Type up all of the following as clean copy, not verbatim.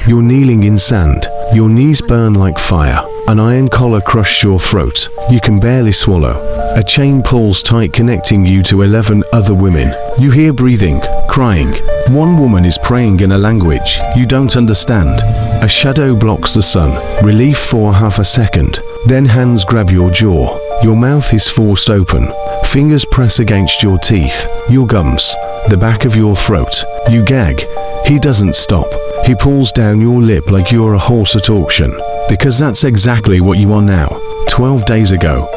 You're kneeling in sand. Your knees burn like fire. An iron collar crushed your throat. You can barely swallow. A chain pulls tight, connecting you to 11 other women. You hear breathing, crying. One woman is praying in a language you don't understand. A shadow blocks the sun. Relief for half a second. Then hands grab your jaw. Your mouth is forced open. Fingers press against your teeth, your gums, the back of your throat. You gag. He doesn't stop. He pulls down your lip like you're a horse at auction. Because that's exactly what you are now. 12 days ago,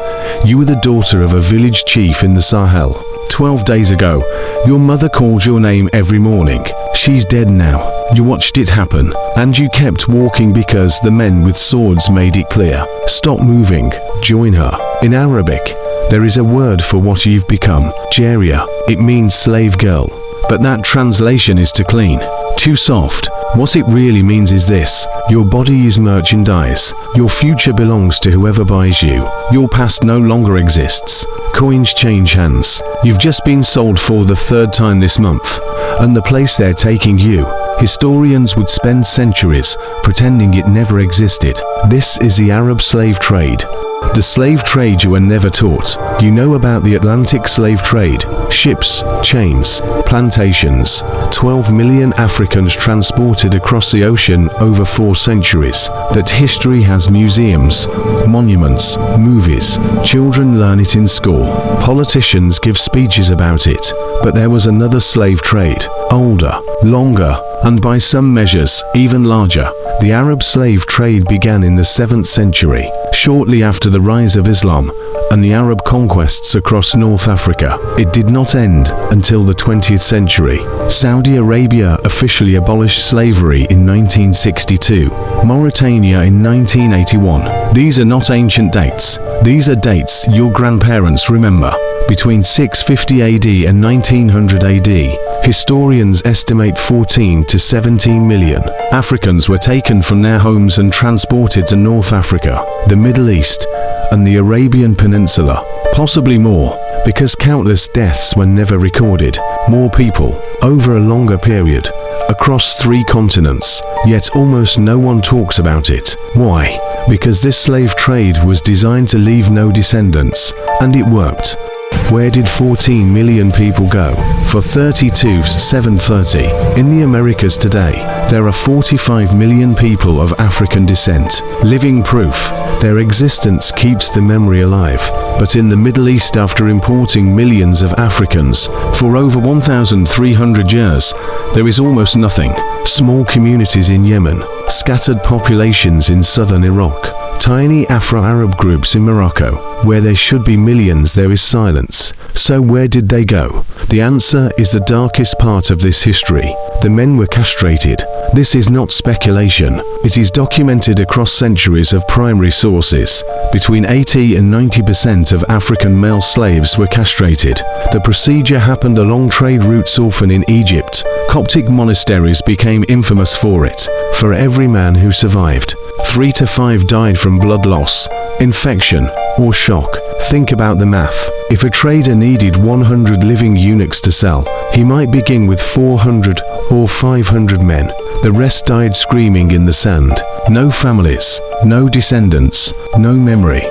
you were the daughter of a village chief in the Sahel. 12 days ago, your mother called your name every morning. She's dead now. You watched it happen, and you kept walking because the men with swords made it clear. Stop moving. Join her. In Arabic, there is a word for what you've become. Jaria. It means slave girl. But that translation is too clean, too soft. What it really means is this: your body is merchandise. Your future belongs to whoever buys you. Your past no longer exists. Coins change hands. You've just been sold for the third time this month. And the place they're taking you, historians would spend centuries pretending it never existed. This is the Arab slave trade. The slave trade you were never taught. You know about the Atlantic slave trade. Ships, chains, plantations. 12 million Africans transported across the ocean over 4 centuries. That history has museums, monuments, movies. Children learn it in school. Politicians give speeches about it. But there was another slave trade. Older, longer, and by some measures, even larger. The Arab slave trade began in the 7th century, shortly after the rise of Islam and the Arab conquests across North Africa. It did not end until the 20th century. Saudi Arabia officially abolished slavery in 1962, Mauritania in 1981. These are not ancient dates. These are dates your grandparents remember. Between 650 AD and 1900 AD, historians estimate 14 to 17 million Africans were taken from their homes and transported to North Africa, the Middle East, and the Arabian Peninsula. Possibly more, because countless deaths were never recorded. More people, over a longer period, across 3 continents, yet almost no one talks about it. Why? Because this slave trade was designed to leave no descendants, and it worked. Where did 14 million people go? For 32,730. In the Americas today, there are 45 million people of African descent. Living proof. Their existence keeps the memory alive. But in the Middle East, after importing millions of Africans for over 1,300 years, there is almost nothing. Small communities in Yemen, scattered populations in southern Iraq, tiny Afro-Arab groups in Morocco. Where there should be millions, there is silence. So where did they go? The answer is the darkest part of this history. The men were castrated. This is not speculation. It is documented across centuries of primary sources. Between 80 and 90% of African male slaves were castrated. The procedure happened along trade routes, often in Egypt. Coptic monasteries became infamous for it. For every man who survived, 3 to 5 died from blood loss, infection, or shock. Think about the math. If a trader needed 100 living eunuchs to sell, he might begin with 400 or 500 men. The rest died screaming in the sand. No families, no descendants, no memory.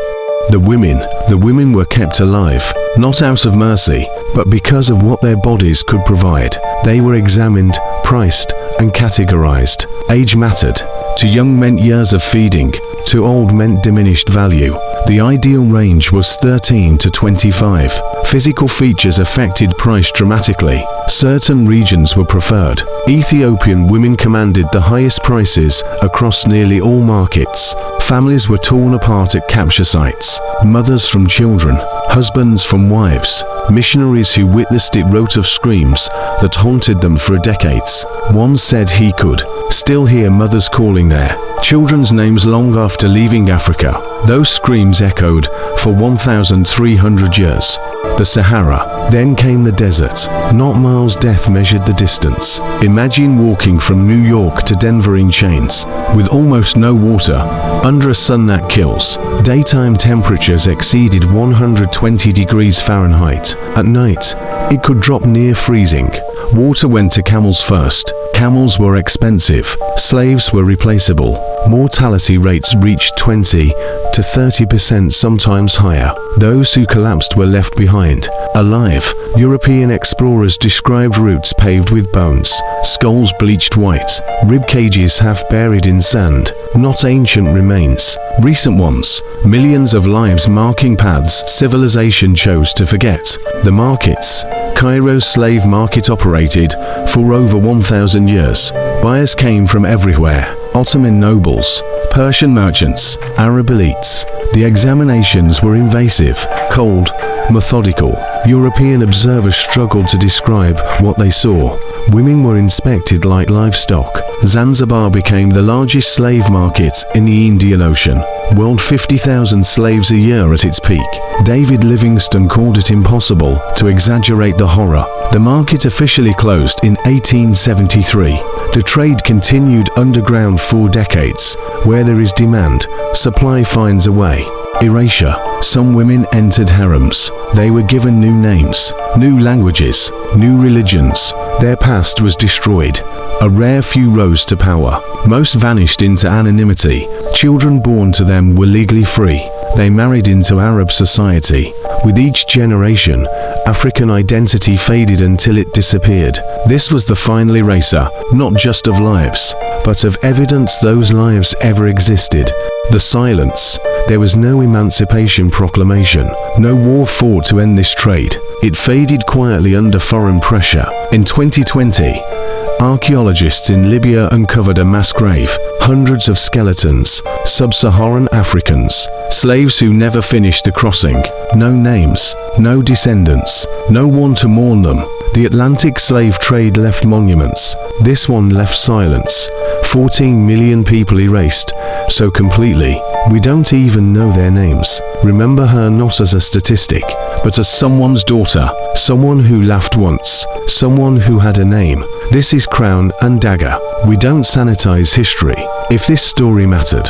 The women were kept alive, not out of mercy, but because of what their bodies could provide. They were examined, priced, and categorized. Age mattered. To young meant years of feeding, to old meant diminished value. The ideal range was 13 to 25. Physical features affected price dramatically. Certain regions were preferred. Ethiopian women commanded the highest prices across nearly all markets. Families were torn apart at capture sites. Mothers from children, husbands from wives. Missionaries who witnessed it wrote of screams that haunted them for decades. One said he could still hear mothers calling their children's names long after leaving Africa. Those screams echoed for 1,300 years. The Sahara. Then came the desert. Not miles, death measured the distance. Imagine walking from New York to Denver in chains, with almost no water, under a sun that kills. Daytime temperatures exceeded 120 degrees Fahrenheit. At night, it could drop near freezing. Water went to camels first. Camels were expensive. Slaves were replaceable. Mortality rates reached 20 to 30%, sometimes higher. Those who collapsed were left behind. Alive, European explorers described routes paved with bones, skulls bleached white, rib cages half buried in sand, not ancient remains. Recent ones, millions of lives marking paths civilization chose to forget. The markets. Cairo's slave market operated for over 1,000 years. Buyers came from everywhere. Ottoman nobles, Persian merchants, Arab elites. The examinations were invasive, cold, methodical. European observers struggled to describe what they saw. Women were inspected like livestock. Zanzibar became the largest slave market in the Indian Ocean. World 50,000 slaves a year at its peak. David Livingstone called it impossible to exaggerate the horror. The market officially closed in 1873. The trade continued underground for decades. Where there is demand, supply finds a way. Erasure. Some women entered harems. They were given new names, new languages, new religions. Their past was destroyed. A rare few rose to power. Most vanished into anonymity. Children born to them were legally free. They married into Arab society. With each generation, African identity faded until it disappeared. This was the final eraser, not just of lives, but of evidence those lives ever existed. The silence. There was no emancipation proclamation, no war fought to end this trade. It faded quietly under foreign pressure. In 2020, archaeologists in Libya uncovered a mass grave, hundreds of skeletons, Sub-Saharan Africans, slaves who never finished the crossing. No names, no descendants, no one to mourn them. The Atlantic slave trade left monuments. This one left silence. 14 million people erased, so completely, we don't even know their names. Remember her not as a statistic, but as someone's daughter, someone who laughed once, someone who had a name. This is Crown and Dagger. We don't sanitize history. If this story mattered,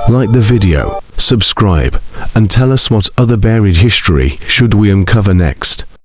like the video, subscribe, and tell us what other buried history should we uncover next.